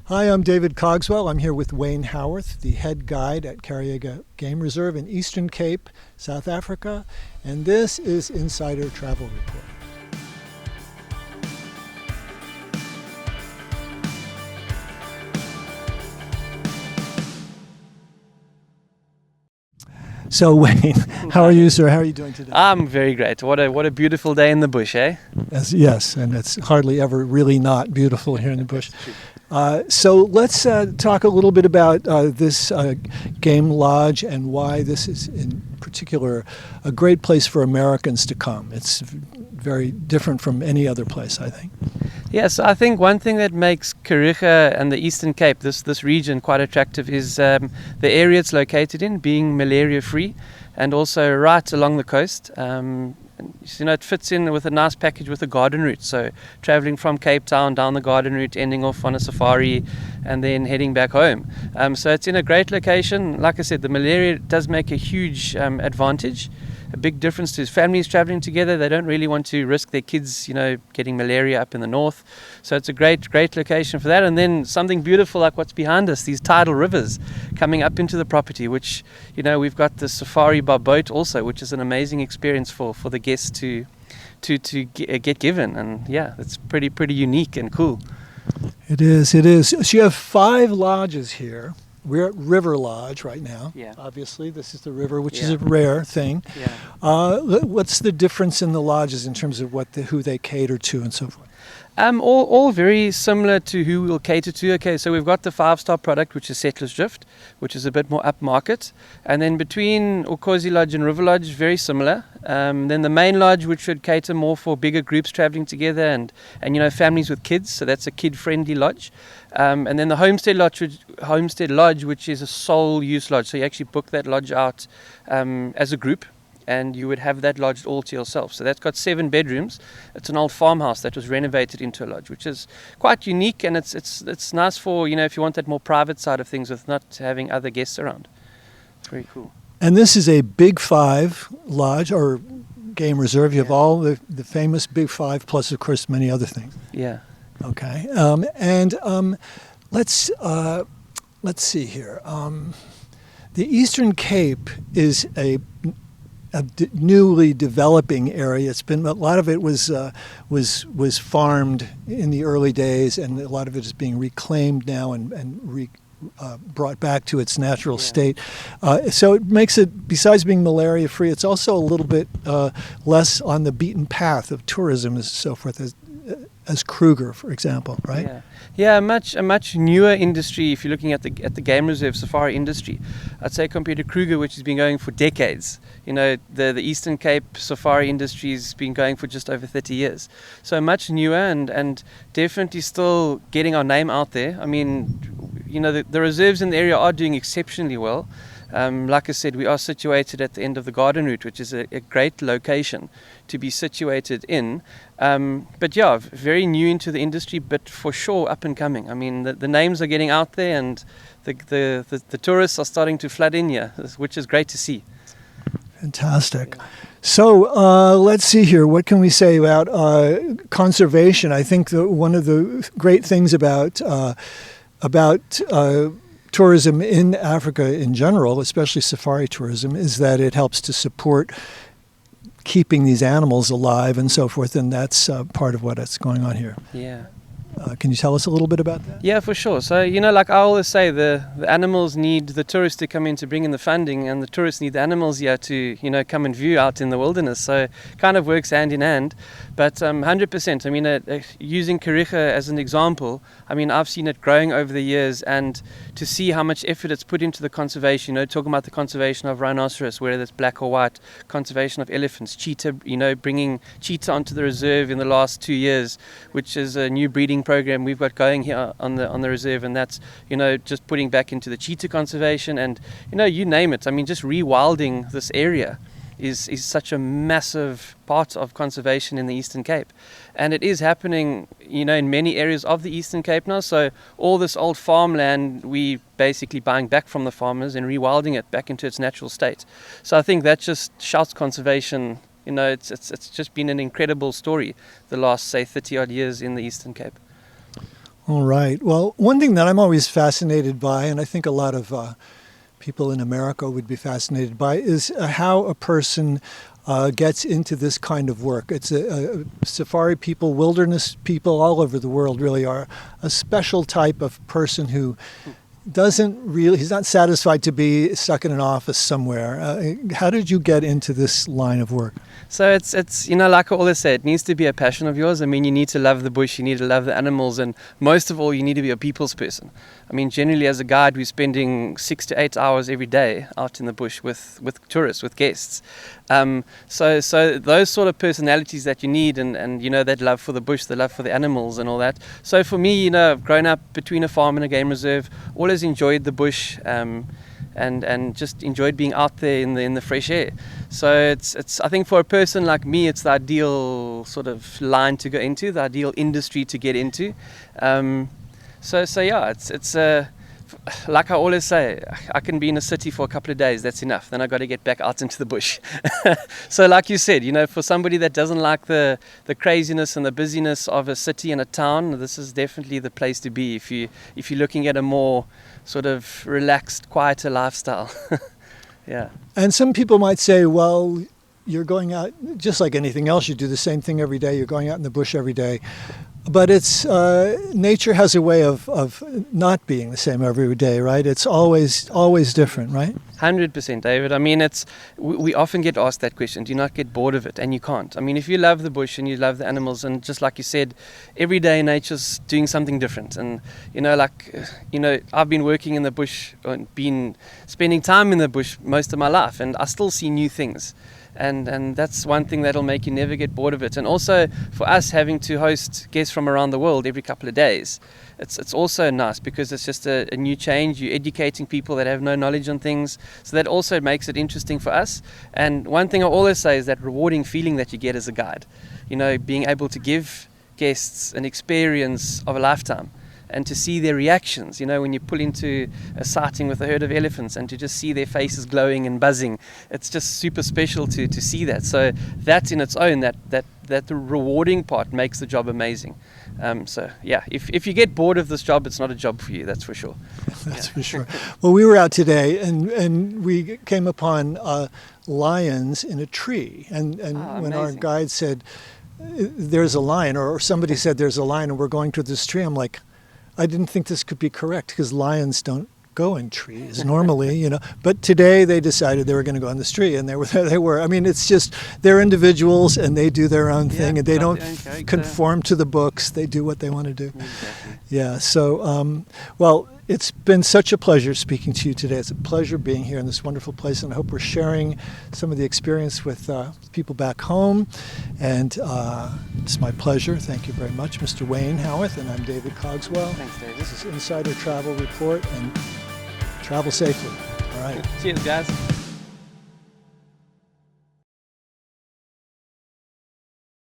Hi, I'm David Cogswell. I'm here with Wayne Howarth, the head guide at Kareiga Game Reserve in Eastern Cape, South Africa, and this is Insider Travel Report. So Wayne, how are you, sir? How are you doing today? I'm very great. What a beautiful day in the bush, eh? Yes, and it's hardly ever really not beautiful here in the bush. So let's talk a little bit about this game lodge and why this is in particular a great place for Americans to come. It's very different from any other place, I think. Yes, I think one thing that makes Kareiga and the Eastern Cape, this region, quite attractive is the area it's located in, being malaria-free, and also right along the coast. It fits in with a nice package with a garden route. So traveling from Cape Town down the garden route, ending off on a safari, and then heading back home. So it's in a great location. Like I said, the malaria does make a huge advantage. A big difference to families traveling together. They don't really want to risk their kids, getting malaria up in the north. So it's a great location for that. And then something beautiful like what's behind us, these tidal rivers coming up into the property, which, we've got the safari by boat also, which is an amazing experience for the guests to get given. And yeah, it's pretty unique and cool. It is. So you have 5 lodges here. We're at River Lodge right now. Yeah. Obviously, this is the river, which is a rare thing. Yeah. What's the difference in the lodges in terms of who they cater to and so forth? All very similar to who we'll cater to. Okay, so we've got the 5-star product, which is Settlers Drift, which is a bit more upmarket. And then between Ukhozi Lodge and River Lodge, very similar. Then the main lodge, which would cater more for bigger groups traveling together and families with kids. So that's a kid-friendly lodge. And then the Homestead Lodge, which is a sole use lodge. So you actually book that lodge out as a group, and you would have that lodge all to yourself. So that's got 7 bedrooms. It's an old farmhouse that was renovated into a lodge, which is quite unique, and it's nice for, if you want that more private side of things with not having other guests around. It's very cool. And this is a Big 5 lodge or game reserve. You have all the famous Big 5 plus, of course, many other things. Yeah. Okay. Let's see here. The Eastern Cape is a newly developing area. It's been a lot of it was farmed in the early days, and a lot of it is being reclaimed now and brought back to its natural state. So it makes it, besides being malaria free, it's also a little bit less on the beaten path of tourism and so forth as Kruger, for example, right? Yeah, a much newer industry. If you're looking at the game reserve safari industry, I'd say compared to Kruger, which has been going for decades. The Eastern Cape safari industry has been going for just over 30 years. So much newer and definitely still getting our name out there. I mean, the reserves in the area are doing exceptionally well. Like I said, we are situated at the end of the garden route, which is a great location to be situated in. But yeah, very new into the industry, but for sure up and coming. I mean, the names are getting out there, and the tourists are starting to flood in here, which is great to see. Fantastic. So let's see here. What can we say about conservation? I think one of the great things about tourism in Africa in general, especially safari tourism, is that it helps to support keeping these animals alive and so forth, and that's part of what's going on here. Yeah. Can you tell us a little bit about that? Yeah, for sure. So, like I always say, the animals need the tourists to come in to bring in the funding, and the tourists need the animals here to, come and view out in the wilderness. So it kind of works hand in hand. But 100%, I mean, using Kareiga as an example, I mean, I've seen it growing over the years, and to see how much effort it's put into the conservation, talking about the conservation of rhinoceros, whether it's black or white, conservation of elephants, cheetah, bringing cheetah onto the reserve in the last 2 years, which is a new breeding program we've got going here on the reserve, and that's just putting back into the cheetah conservation, and you name it. I mean, just rewilding this area is such a massive part of conservation in the Eastern Cape, and it is happening in many areas of the Eastern Cape now. So all this old farmland, we basically buying back from the farmers and rewilding it back into its natural state. So I think that just shouts conservation. It's just been an incredible story the last, say, 30 odd years in the Eastern Cape. All right. Well, one thing that I'm always fascinated by, and I think a lot of people in America would be fascinated by, is how a person gets into this kind of work. It's a safari people, wilderness people all over the world really are a special type of person who he's not satisfied to be stuck in an office somewhere. How did you get into this line of work? So it's like I always say, it needs to be a passion of yours. I mean, you need to love the bush, you need to love the animals, and most of all, you need to be a people's person. I mean, generally as a guide, we're spending 6 to 8 hours every day out in the bush with tourists, with guests. So those sort of personalities that you need, and that love for the bush, the love for the animals and all that. So for me, I've grown up between a farm and a game reserve, always enjoyed the bush. And just enjoyed being out there in the fresh air. So it's I think for a person like me, it's the ideal sort of line to go into, the ideal industry to get into. So yeah, it's like I always say, I can be in a city for a couple of days, that's enough. Then I got to get back out into the bush. So like you said, for somebody that doesn't like the craziness and the busyness of a city and a town, this is definitely the place to be if you're looking at a more sort of relaxed, quieter lifestyle. Yeah. And some people might say, well, you're going out, just like anything else, you do the same thing every day, you're going out in the bush every day. But it's nature has a way of not being the same every day, right? It's always different, right? 100%, David. I mean, we often get asked that question. Do you not get bored of it? And you can't. I mean, if you love the bush and you love the animals, and just like you said, every day nature's doing something different. And I've been working in the bush and been spending time in the bush most of my life, and I still see new things. And that's one thing that'll make you never get bored of it. And also for us having to host guests from around the world every couple of days, it's also nice because it's just a new change. You're educating people that have no knowledge on things. So that also makes it interesting for us. And one thing I always say is that rewarding feeling that you get as a guide. Being able to give guests an experience of a lifetime. And to see their reactions, when you pull into a sighting with a herd of elephants and to just see their faces glowing and buzzing, it's just super special to see that. So that in its own, that the rewarding part makes the job amazing. So yeah, if you get bored of this job, it's not a job for you, that's for sure. That's for sure. Well, we were out today and we came upon lions in a tree. And when our guide said, there's a lion, or somebody said there's a lion and we're going to this tree, I'm like, I didn't think this could be correct because lions don't go in trees normally, But today they decided they were going to go in this tree, and they were. I mean, it's just they're individuals and they do their own thing, and they don't conform to the books. They do what they want to do. Exactly. Yeah. So, well, it's been such a pleasure speaking to you today. It's a pleasure being here in this wonderful place, and I hope we're sharing some of the experience with people back home. And it's my pleasure. Thank you very much, Mr. Wayne Howarth, and I'm David Cogswell. Thanks, David. This is Insider Travel Report, and travel safely. All right. Cheers, guys.